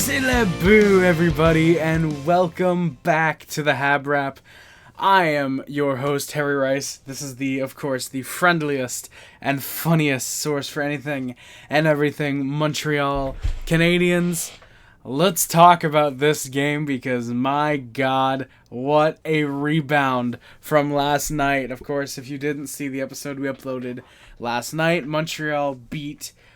C'est la boo, everybody, and welcome back to the HabWrap. I am your host, Harry Rice. This is of course, the friendliest and funniest source for anything and everything Montreal Canadiens. Let's talk about this game because, my God, what a rebound from last night. Of course, if you didn't see the episode we uploaded last night, Montreal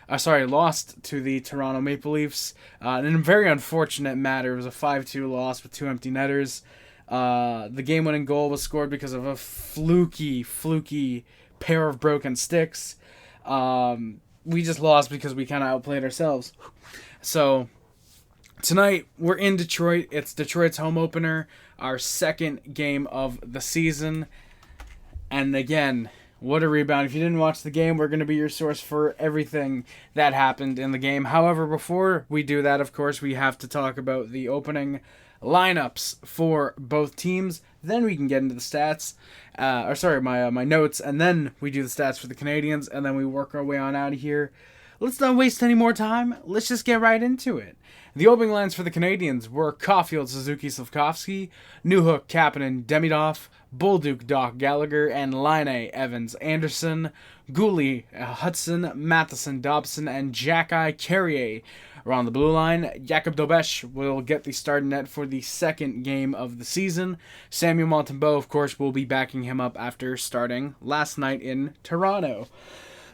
lost to the Toronto Maple Leafs in a very unfortunate matter. It was a 5-2 loss with two empty netters. The game-winning goal was scored because of a fluky pair of broken sticks. We just lost because we kind of outplayed ourselves. So tonight, we're in Detroit. It's Detroit's home opener, our second game of the season. And again, what a rebound. If you didn't watch the game, we're going to be your source for everything that happened in the game. However, before we do that, of course, we have to talk about the opening lineups for both teams. Then we can get into the stats. My notes. And then we do the stats for the Canadiens. And then we work our way on out of here. Let's not waste any more time. Let's just get right into it. The opening lines for the Canadiens were Caulfield, Suzuki, Slafkovsky, Newhook, Kapanen, Demidov, Bolduc, Doc Gallagher, and Laine, Evans, Anderson, Gooley, Hudson, Matheson, Dobson, and Jacky Carrier are on the blue line. Jakub Dobes will get the start in net for the second game of the season. Samuel Montembeault, of course, will be backing him up after starting last night in Toronto.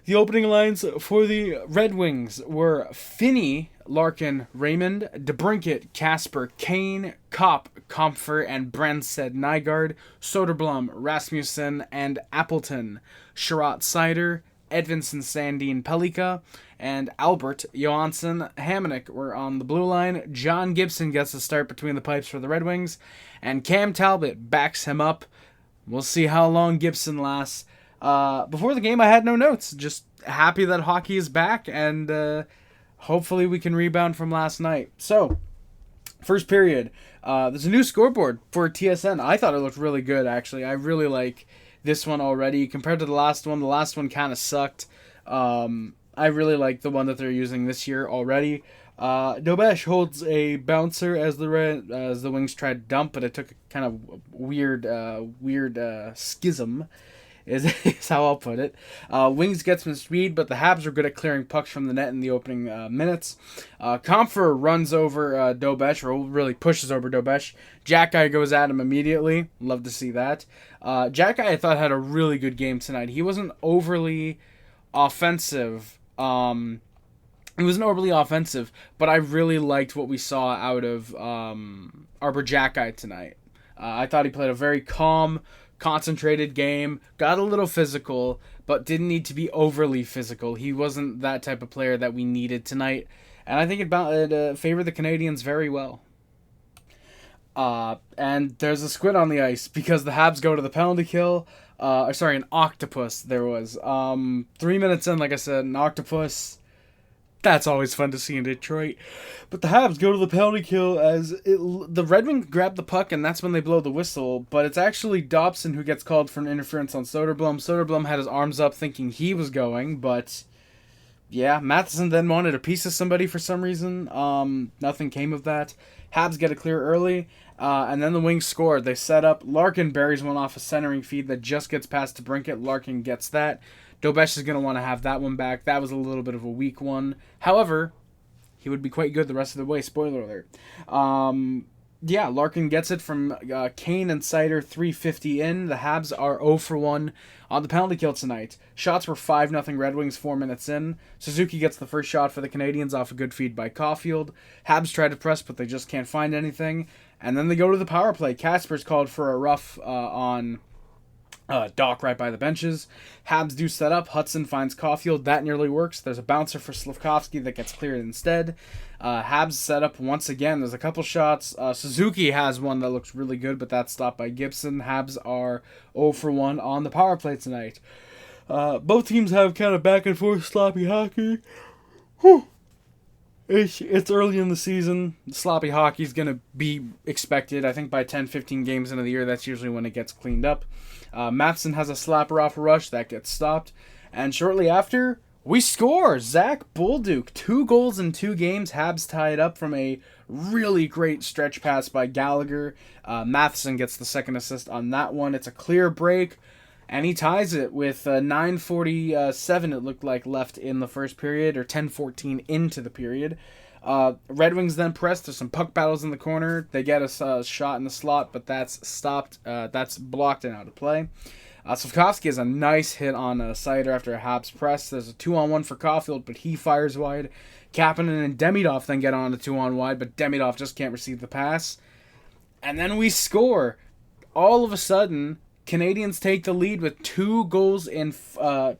The opening lines for the Red Wings were Finney, Larkin, Raymond, DeBrincat, Casper, Kane, Kopp, Comfer, and Brandsted, Nygaard, Soderblom, Rasmussen, and Appleton, Sherratt, Seider, Edvinsson, Sandin, Pelika, and Albert, Johansson, Hamonic were on the blue line. John Gibson gets the start between the pipes for the Red Wings, and Cam Talbot backs him up. We'll see how long Gibson lasts. Before the game, I had no notes. Just happy that hockey is back, and hopefully we can rebound from last night. So, first period. There's a new scoreboard for TSN. I thought it looked really good, actually. I really like this one already. Compared to the last one kind of sucked. I really like the one that they're using this year already. Dobes holds a bouncer as the Wings tried to dump, but it took a kind of weird schism. Is how I'll put it. Wings get some speed, but the Habs are good at clearing pucks from the net in the opening minutes. Comfer runs over Dobes, or really pushes over Dobes. Jacky goes at him immediately. Love to see that. Jacky, I thought, had a really good game tonight. He wasn't overly offensive. But I really liked what we saw out of Arbor Jacky tonight. I thought he played a very calm, concentrated game, got a little physical, but didn't need to be overly physical. He wasn't that type of player that we needed tonight, and I think it favored the Canadiens very well. And there's a squid on the ice because the Habs go to the penalty kill. An octopus there was. 3 minutes in, like I said, an octopus. That's always fun to see in Detroit. But the Habs go to the penalty kill as the Red Wings grab the puck, and that's when they blow the whistle. But it's actually Dobson who gets called for an interference on Soderblom. Soderblom had his arms up thinking he was going, but yeah, Matheson then wanted a piece of somebody for some reason. Nothing came of that. Habs get a clear early, and then the Wings scored. They set up. Larkin buries one off a centering feed that just gets past DeBrincat. Larkin gets that. Dobes is going to want to have that one back. That was a little bit of a weak one. However, he would be quite good the rest of the way. Spoiler alert. Larkin gets it from Kane and Seider, 3:50 in. The Habs are 0 for 1 on the penalty kill tonight. Shots were 5-0 Red Wings 4 minutes in. Suzuki gets the first shot for the Canadiens off a good feed by Caulfield. Habs try to press, but they just can't find anything. And then they go to the power play. Kasper's called for a rough on Doc right by the benches. Habs do set up. Hudson finds Caulfield. That nearly works. There's a bouncer for Slafkovsky that gets cleared instead. Habs set up once again. There's a couple shots. Suzuki has one that looks really good, but that's stopped by Gibson. Habs are 0 for 1 on the power play tonight. Both teams have kind of back and forth sloppy hockey. Whew. It's early in the season. Sloppy hockey is going to be expected. I think by 10-15 games into the year, that's usually when it gets cleaned up. Matheson has a slapper off a rush that gets stopped. And shortly after, We score! Zach Bolduc, 2 goals in 2 games. Habs tie it up from a really great stretch pass by Gallagher. Matheson gets the second assist on that one. It's a clear break, and he ties it with 9:47, it looked like, left in the first period, or 10:14 into the period. Red Wings then press. There's some puck battles in the corner. They get a shot in the slot, but that's stopped. That's blocked and out of play. Slafkovsky has a nice hit on Seider after a Habs press. There's a 2-on-1 for Caulfield, but he fires wide. Kapanen and Demidov then get on a 2-on-1, but Demidov just can't receive the pass. And then we score. All of a sudden, Canadiens take the lead with 2 goals in 2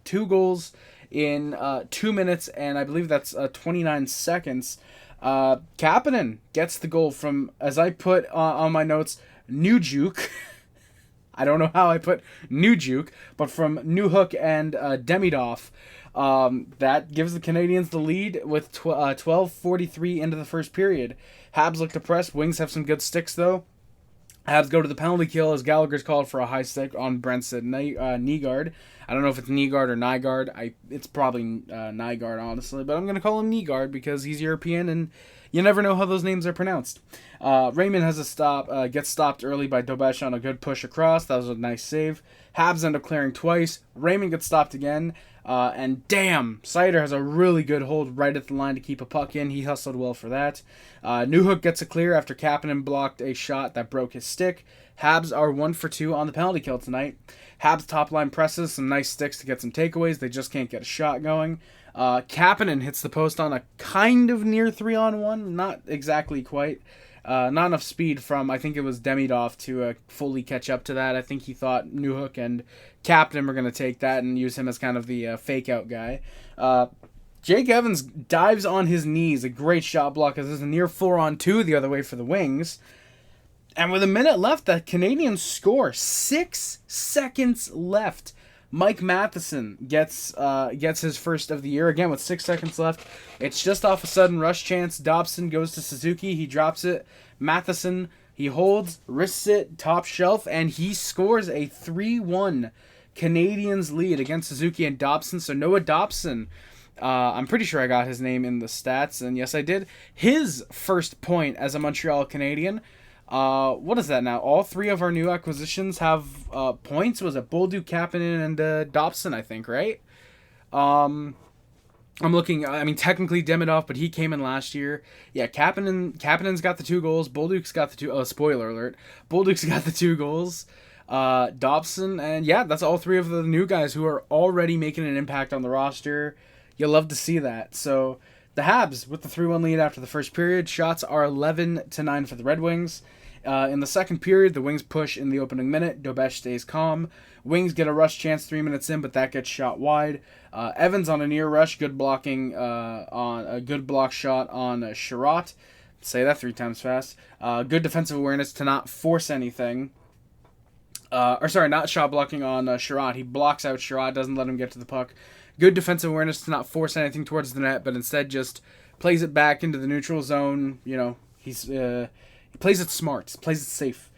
minutes, and I believe that's 29 seconds. Kapanen gets the goal from, as I put on my notes, New Juke. I don't know how I put New Juke, but from Newhook and Demidov. That gives the Canadiens the lead with 12:43 into the first period. Habs look to press. Wings have some good sticks, though. Habs go to the penalty kill as Gallagher's called for a high stick on Brentford Nygaard. I don't know if it's Nygaard or Nygaard. It's probably Nygaard, honestly, but I'm going to call him Nygaard because he's European and you never know how those names are pronounced. Raymond has a stop, gets stopped early by Dobes on a good push across. That was a nice save. Habs end up clearing twice. Raymond gets stopped again. And damn, Seider has a really good hold right at the line to keep a puck in. He hustled well for that. Newhook gets a clear after Kapanen blocked a shot that broke his stick. Habs are 1 for 2 on the penalty kill tonight. Habs top line presses, some nice sticks to get some takeaways. They just can't get a shot going. Kapanen hits the post on a kind of near 3-on-1, not exactly quite. Not enough speed from, I think it was Demidov to fully catch up to that. I think he thought Newhook and Kapanen were going to take that and use him as kind of the fake-out guy. Jake Evans dives on his knees. A great shot block as there's a near 4-on-2 the other way for the Wings. And with a minute left, the Canadiens score. 6 seconds left. Mike Matheson gets his first of the year, again with 6 seconds left. It's just off a sudden rush chance. Dobson goes to Suzuki. He drops it. Matheson, he holds, wrists it, top shelf, and he scores a 3-1 Canadiens lead against Suzuki and Dobson. So Noah Dobson, I'm pretty sure I got his name in the stats, and yes I did. His first point as a Montreal Canadien. What is that now? All 3 of our new acquisitions have points. Was it Bolduc, Kapanen, and Dobson, I think, right? I'm looking, I mean, technically Demidov, but he came in last year. Yeah, Kapanen's got the 2 goals. Bolduc's got the 2, spoiler alert. Bolduc's got the 2 goals. Dobson, and yeah, that's all 3 of the new guys who are already making an impact on the roster. You'll love to see that. So, the Habs with the 3-1 lead after the first period. Shots are 11-9 for the Red Wings. In the second period, the Wings push in the opening minute. Dobes stays calm. Wings get a rush chance 3 minutes in, but that gets shot wide. Evans on a near rush, good blocking on a good block shot on Sherratt. Say that 3 times fast. Good defensive awareness to not force anything. Not shot blocking on Sherratt. He blocks out Sherratt, doesn't let him get to the puck. Good defensive awareness to not force anything towards the net, but instead just plays it back into the neutral zone. You know, he plays it smart, plays it safe.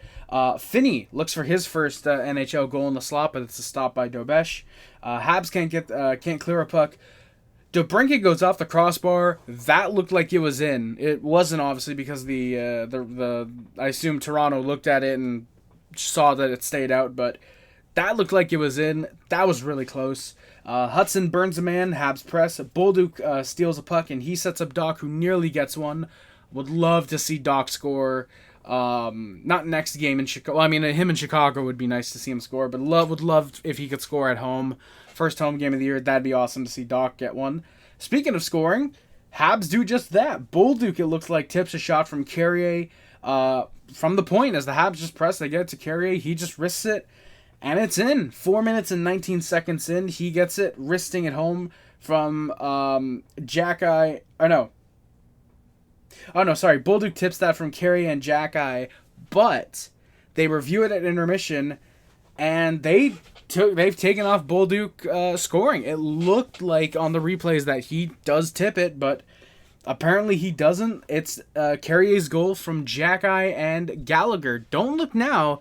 Finney looks for his first NHL goal in the slot, but it's a stop by Dobes. Habs can't clear a puck. Dobrinka goes off the crossbar. That looked like it was in. It wasn't, obviously, because the I assume Toronto looked at it and saw that it stayed out, but that looked like it was in. That was really close. Hudson burns a man. Habs press. Bolduc steals a puck, and he sets up Doc, who nearly gets one. Would love to see Doc score. Not next game in Chicago. Well, I mean, him in Chicago would be nice to see him score, but would love if he could score at home. First home game of the year, that'd be awesome to see Doc get one. Speaking of scoring, Habs do just that. Bolduc, it looks like, tips a shot from Carrier from the point. As the Habs just press, they get it to Carrier. He just wrists it, and it's in. 4 minutes and 19 seconds in, he gets it, wristing it home from Bolduc tips that from Carey and Jack-Eye, but they review it at intermission, and they've taken off Bolduc scoring. It looked like on the replays that he does tip it, but apparently he doesn't. It's Carrier's goal from Jack-Eye and Gallagher. Don't look now,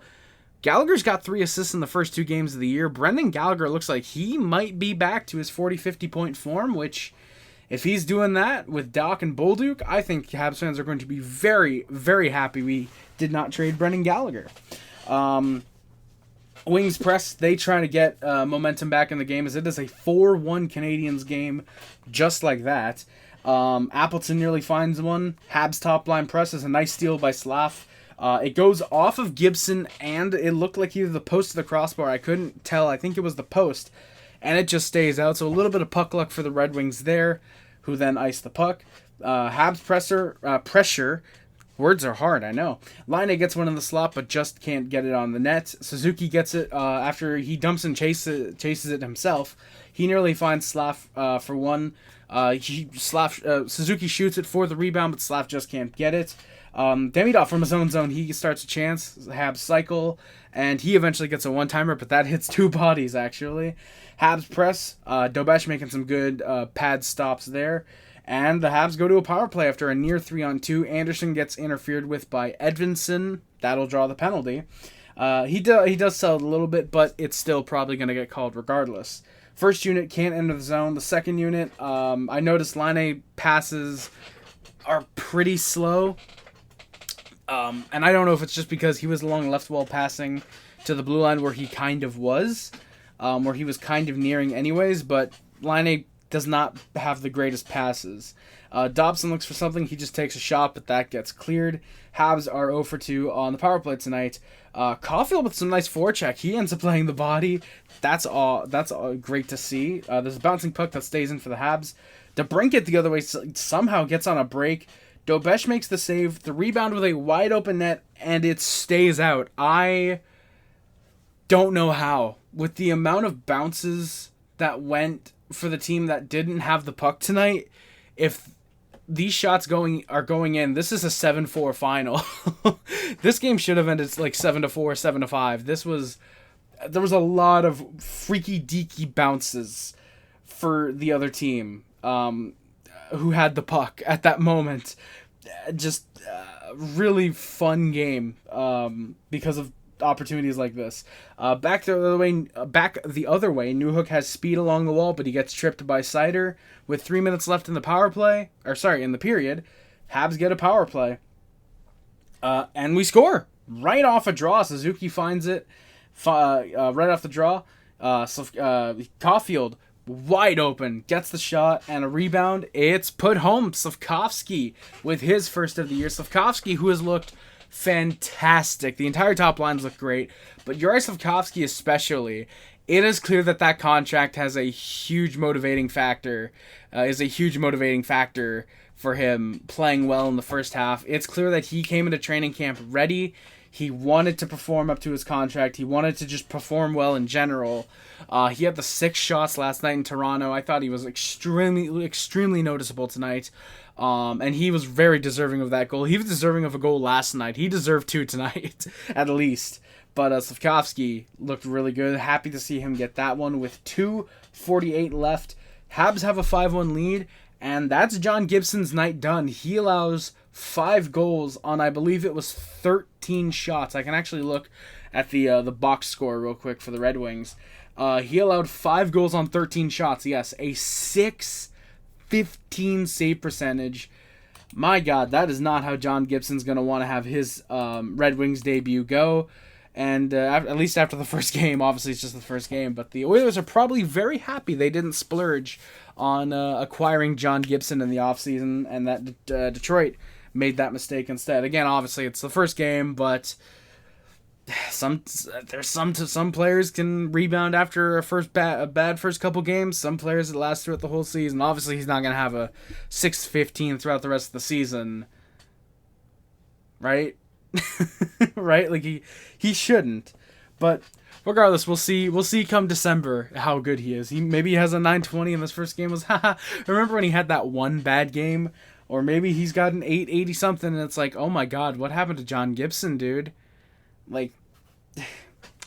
Gallagher's got 3 assists in the first 2 games of the year. Brendan Gallagher looks like he might be back to his 40-50 point form, which, if he's doing that with Doc and Bolduc, I think Habs fans are going to be very, very happy we did not trade Brendan Gallagher. Wings press, they try to get momentum back in the game as it is a 4-1 Canadiens game just like that. Appleton nearly finds one. Habs top line press is a nice steal by Slaf. It goes off of Gibson, and it looked like either the post or the crossbar. I couldn't tell. I think it was the post. And it just stays out. So a little bit of puck luck for the Red Wings there, who then ice the puck. Habs pressure. Words are hard, I know. Laine gets one in the slot, but just can't get it on the net. Suzuki gets it after he dumps and chases it himself. He nearly finds Slaf for one. Suzuki shoots it for the rebound, but Slaf just can't get it. Demidov from his own zone, he starts a chance. Habs cycle, and he eventually gets a one-timer, but that hits 2 bodies, actually. Habs press. Dobes making some good pad stops there. And the Habs go to a power play after a near 3-on-2. Anderson gets interfered with by Edvinsson. That'll draw the penalty. He does sell it a little bit, but it's still probably going to get called regardless. First unit can't enter the zone. The second unit, I noticed Laine passes are pretty slow. And I don't know if it's just because he was along the left wall passing to the blue line where he kind of was, where he was kind of nearing anyways, but Laine does not have the greatest passes. Dobson looks for something. He just takes a shot, but that gets cleared. Habs are 0 for 2 on the power play tonight. Caulfield with some nice forecheck. He ends up playing the body. That's all great to see. There's a bouncing puck that stays in for the Habs. DeBrincat the other way somehow gets on a break. Dobes makes the save. The rebound with a wide open net, and it stays out. I don't know how. With the amount of bounces that went for the team that didn't have the puck tonight, if these shots are going in, this is a 7-4 final. This game should have ended like 7-4, 7-5. There was a lot of freaky deaky bounces for the other team who had the puck at that moment. Just really fun game because of opportunities like this. Back the other way, Newhook has speed along the wall, but he gets tripped by Seider. With 3 minutes left in the in the period, Habs get a power play. And we score right off a draw. Suzuki finds it right off the draw. Caulfield wide open, gets the shot and a rebound. It's put home. Slafkovsky with his first of the year. Slafkovsky, who has looked fantastic. The entire top lines look great, but Juraj Slafkovsky especially. It is clear that contract has a huge motivating factor. Is a huge motivating factor for him playing well in the first half. It's clear that he came into training camp ready. He wanted to perform up to his contract. He wanted to just perform well in general. He had the 6 shots last night in Toronto. I thought he was extremely noticeable tonight. And he was very deserving of that goal. He was deserving of a goal last night. He deserved 2 tonight, at least. But Slafkovsky looked really good. Happy to see him get that one with 2:48 left. Habs have a 5-1 lead, and that's John Gibson's night done. He allows 5 goals on, I believe it was 13 shots. I can actually look at the box score real quick for the Red Wings. He allowed 5 goals on 13 shots. Yes, a 615 save percentage. My God, that is not how John Gibson's going to want to have his Red Wings debut go. And at least after the first game, obviously it's just the first game, but the Oilers are probably very happy they didn't splurge on acquiring John Gibson in the offseason, and that Detroit made that mistake instead. Again, obviously it's the first game, but some players can rebound after a bad first couple games. Some players it lasts throughout the whole season. Obviously, he's not going to have a 615 throughout the rest of the season, right? Right? Like he shouldn't. But regardless, we'll see come December how good he is. Maybe he has a 920 and this first game was remember when he had that one bad game? Or maybe he's got an 880 something and it's like, "Oh my God, what happened to John Gibson, dude?" Like,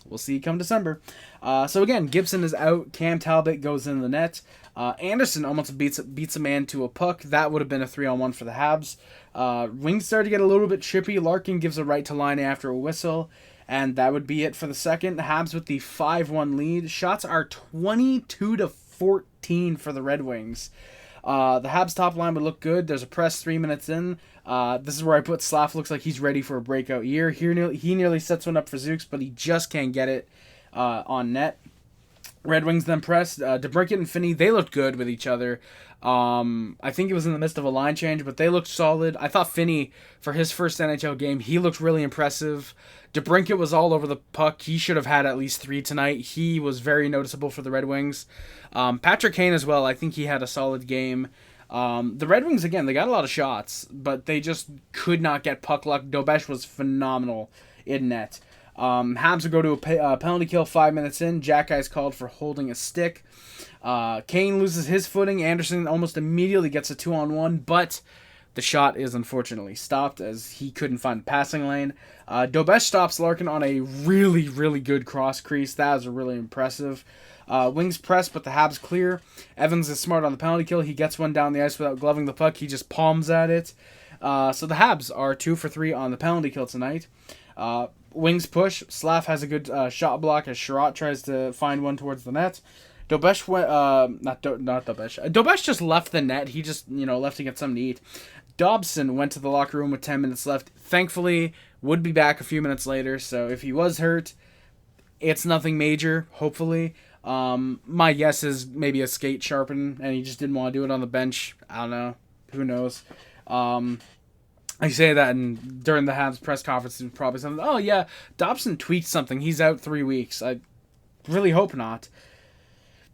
we'll see come December. So again, Gibson is out. Cam Talbot goes in the net. Anderson almost beats a man to a puck. That would have been a 3-on-1 for the Habs. Wings started to get a little bit chippy. Larkin gives a right to line after a whistle. And that would be it for the second. Habs with the 5-1 lead. Shots are 22-14 for the Red Wings. The Habs top line would look good. There's a press 3 minutes in. This is where I put Slaf. Looks like he's ready for a breakout year. He nearly sets one up for Zooks, but he just can't get it on net. Red Wings then pressed. DeBrincat and Finney, they looked good with each other. I think it was in the midst of a line change, but they looked solid. I thought Finney, for his first NHL game, he looked really impressive. DeBrincat was all over the puck. He should have had at least 3 tonight. He was very noticeable for the Red Wings. Patrick Kane as well. I think he had a solid game. The Red Wings, again, they got a lot of shots, but they just could not get puck luck. Dobes was phenomenal in net. Habs would go to a penalty kill 5 minutes in. Jack Guy's called for holding a stick. Kane loses his footing. Anderson almost immediately gets a 2-on-1, but the shot is unfortunately stopped as he couldn't find the passing lane. Dobes stops Larkin on a really, really good cross crease. That was really impressive. Wings press, but the Habs clear. Evans is smart on the penalty kill. He gets one down the ice without gloving the puck. He just palms at it. So the Habs are 2 for 3 on the penalty kill tonight. Wings push. Slaf has a good shot block as Sherratt tries to find one towards the net. Dobes went, not Dobes. Dobes just left the net. He just, left to get something to eat. Dobson went to the locker room with 10 minutes left. Thankfully, would be back a few minutes later. So if he was hurt, it's nothing major, hopefully. My guess is maybe a skate sharpen, and he just didn't want to do it on the bench. I don't know. Who knows? I say that, and during the Habs press conference, it was probably something, oh yeah, Dobson tweaked something. He's out 3 weeks. I really hope not.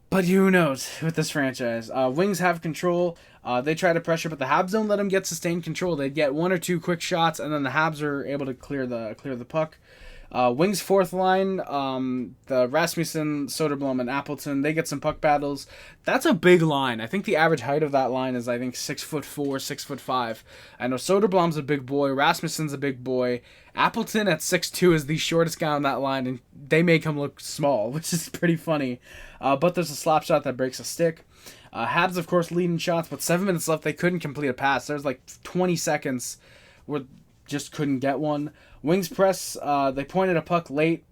But who knows with this franchise. Wings have control. They try to pressure, but the Habs don't let them get sustained control. They get 1 or 2 quick shots, and then the Habs are able to clear the puck. Wings fourth line, the Rasmussen, Soderblom, and Appleton, they get some puck battles. That's a big line. I think the average height of that line is, 6'4", 6'5". I know Soderblom's a big boy. Rasmussen's a big boy. Appleton at 6'2" is the shortest guy on that line, and they make him look small, which is pretty funny. But there's a slap shot that breaks a stick. Habs, of course, leading shots, but 7 minutes left. They couldn't complete a pass. There's 20 seconds where just couldn't get one. Wings press, they point at a puck late.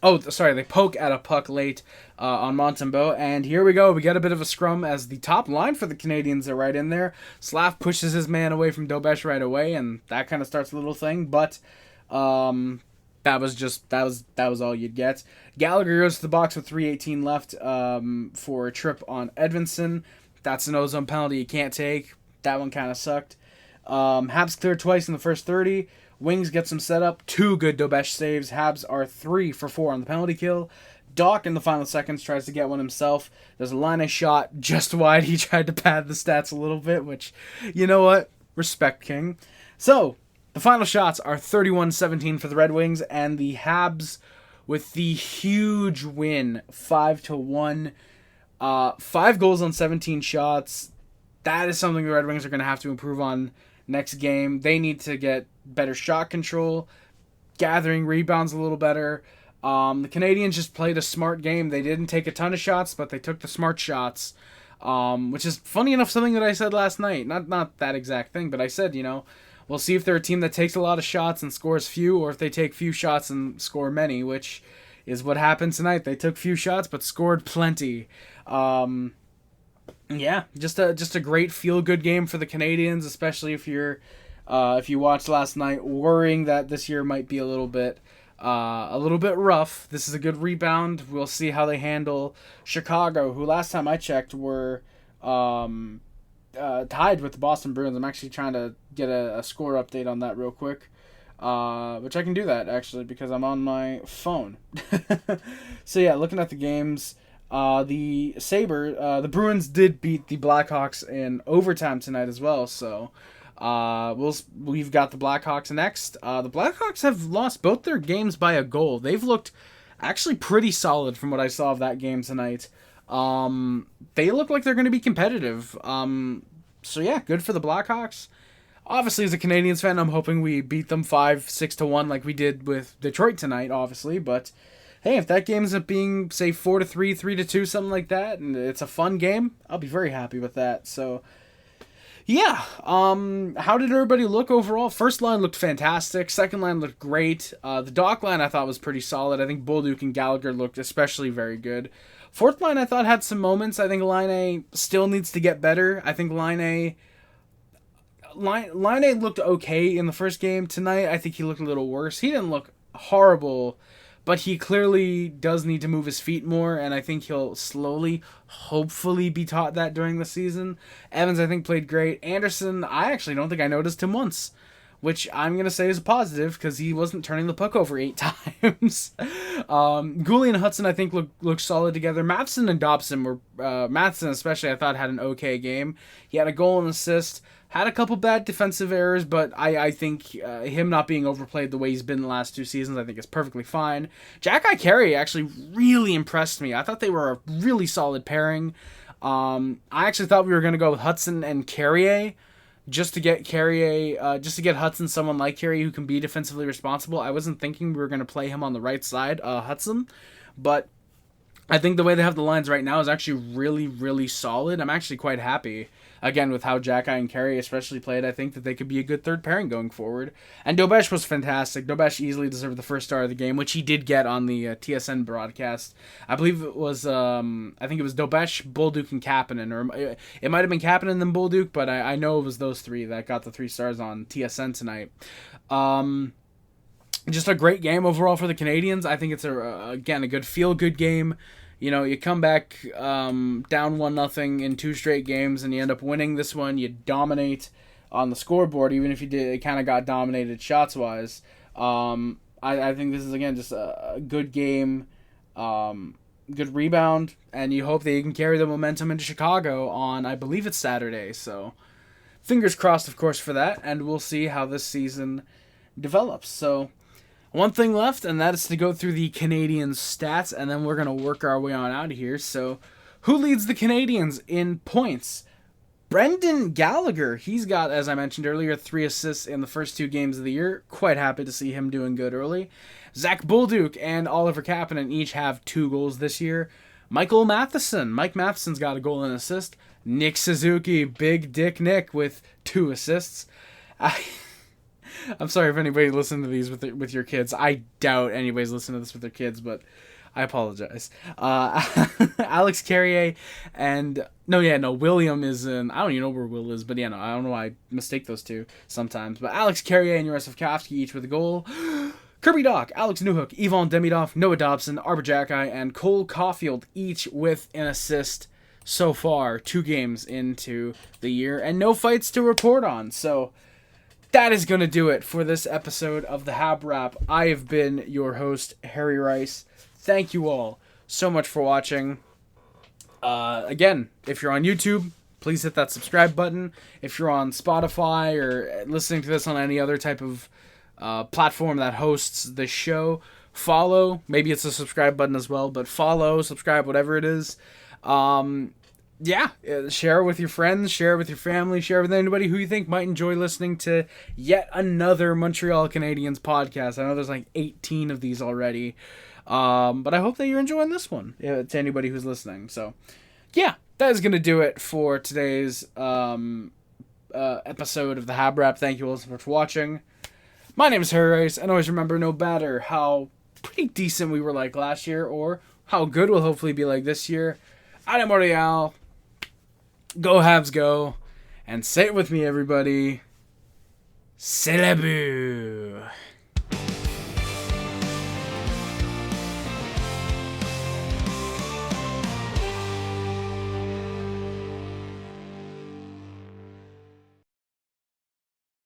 They poke at a puck late on Montembeault, and here we go. We get a bit of a scrum as the top line for the Canadiens are right in there. Slaf pushes his man away from Dobes right away, and that kind of starts a little thing, but that was all you'd get. Gallagher goes to the box with 3:18 left for a trip on Edvinsson. That's an ozone penalty you can't take. That one kind of sucked. Habs cleared twice in the first 30. Wings get some setup. 2 good Dobes saves. Habs are 3 for 4 on the penalty kill. Doc in the final seconds tries to get one himself. There's a line shot just wide. He tried to pad the stats a little bit, which, you know what? Respect, King. So, the final shots are 31-17 for the Red Wings, and the Habs with the huge win, 5-1. 5 goals on 17 shots. That is something the Red Wings are going to have to improve on next game. They need to get better shot control, gathering rebounds a little better. The Canadiens just played a smart game. They didn't take a ton of shots, but they took the smart shots, which is funny enough something that I said last night. Not that exact thing, but I said, we'll see if they're a team that takes a lot of shots and scores few, or if they take few shots and score many, which is what happened tonight. They took few shots but scored plenty. Yeah, just a great feel-good game for the Canadiens, especially if you watched last night, worrying that this year might be a little bit rough. This is a good rebound. We'll see how they handle Chicago, who last time I checked were tied with the Boston Bruins. I'm actually trying to get a score update on that real quick, which I can do that actually because I'm on my phone. So yeah, looking at the games. The Bruins did beat the Blackhawks in overtime tonight as well, so we've got the Blackhawks next. The Blackhawks have lost both their games by a goal. They've looked actually pretty solid from what I saw of that game tonight. They look like they're going to be competitive. So yeah, good for the Blackhawks. Obviously, as a Canadiens fan, I'm hoping we beat them 5-6-1 like we did with Detroit tonight, obviously, but hey, if that game ends up being, say, 4-3, 3-2, something like that, and it's a fun game, I'll be very happy with that. So, Yeah. How did everybody look overall? First line looked fantastic. Second line looked great. The dock line I thought was pretty solid. I think Bolduc and Gallagher looked especially very good. Fourth line I thought had some moments. I think Line A still needs to get better. I think Line A looked okay in the first game. Tonight I think he looked a little worse. He didn't look horrible, but he clearly does need to move his feet more, and I think he'll slowly, hopefully, be taught that during the season. Evans, I think, played great. Anderson, I actually don't think I noticed him once, which I'm going to say is a positive, because he wasn't turning the puck over 8 times. Gooley and Hudson, I think, looked solid together. Matheson and Dobson were... Matheson, especially, I thought, had an okay game. He had a goal and assist. Had a couple bad defensive errors, but I think him not being overplayed the way he's been the last 2 seasons, I think is perfectly fine. Jack Carey actually really impressed me. I thought they were a really solid pairing. I actually thought we were going to go with Hudson and Carrier just to get Hudson someone like Carey who can be defensively responsible. I wasn't thinking we were going to play him on the right side, Hudson, but I think the way they have the lines right now is actually really, really solid. I'm actually quite happy, again, with how Jack and Carey especially played. I think that they could be a good third pairing going forward. And Dobes was fantastic. Dobes easily deserved the first star of the game, which he did get on the TSN broadcast. I believe it was, Dobes, Bolduc, and Kapanen. Or it might have been Kapanen and Bolduc, but I know it was those three that got the 3 stars on TSN tonight. Just a great game overall for the Canadiens. I think it's a good feel-good game. You know, you come back down 1-0 in 2 straight games, and you end up winning this one. You dominate on the scoreboard, even if you kind of got dominated shots-wise. I think this is, again, just a good game, good rebound, and you hope that you can carry the momentum into Chicago on, I believe it's Saturday. So fingers crossed, of course, for that, and we'll see how this season develops. So one thing left, and that is to go through the Canadiens stats, and then we're going to work our way on out of here. So, who leads the Canadiens in points? Brendan Gallagher. He's got, as I mentioned earlier, 3 assists in the first 2 games of the year. Quite happy to see him doing good early. Zach Bolduc and Oliver Kapanen each have 2 goals this year. Mike Matheson's got a goal and assist. Nick Suzuki, Big Dick Nick, with 2 assists. I'm sorry if anybody listened to these with your kids. I doubt anybody's listening to this with their kids, but I apologize. Alex Carrier and... William is in... I don't even know where Will is, but I don't know why I mistake those 2 sometimes. But Alex Carrier and Juraj Slafkovsky each with a goal. Kirby Dach, Alex Newhook, Yvon Demidov, Noah Dobson, Arbor Jacki, and Cole Caulfield each with an assist so far, 2 games into the year, and no fights to report on. So that is going to do it for this episode of the HabWrap. I have been your host, Harry Rice. Thank you all so much for watching. Again, if you're on YouTube, please hit that subscribe button. If you're on Spotify or listening to this on any other type of platform that hosts the show, follow. Maybe it's a subscribe button as well, but follow, subscribe, whatever it is. Share it with your friends, share it with your family, share it with anybody who you think might enjoy listening to yet another Montreal Canadiens podcast. I know there's like 18 of these already, but I hope that you're enjoying this one, to anybody who's listening. So, yeah, that is going to do it for today's episode of the HabWrap. Thank you all so much for watching. My name is Harry Rice, and always remember, no matter how pretty decent we were like last year, or how good we'll hopefully be like this year, Adam Montreal. Go Habs go, and say it with me, everybody. C'est la bue.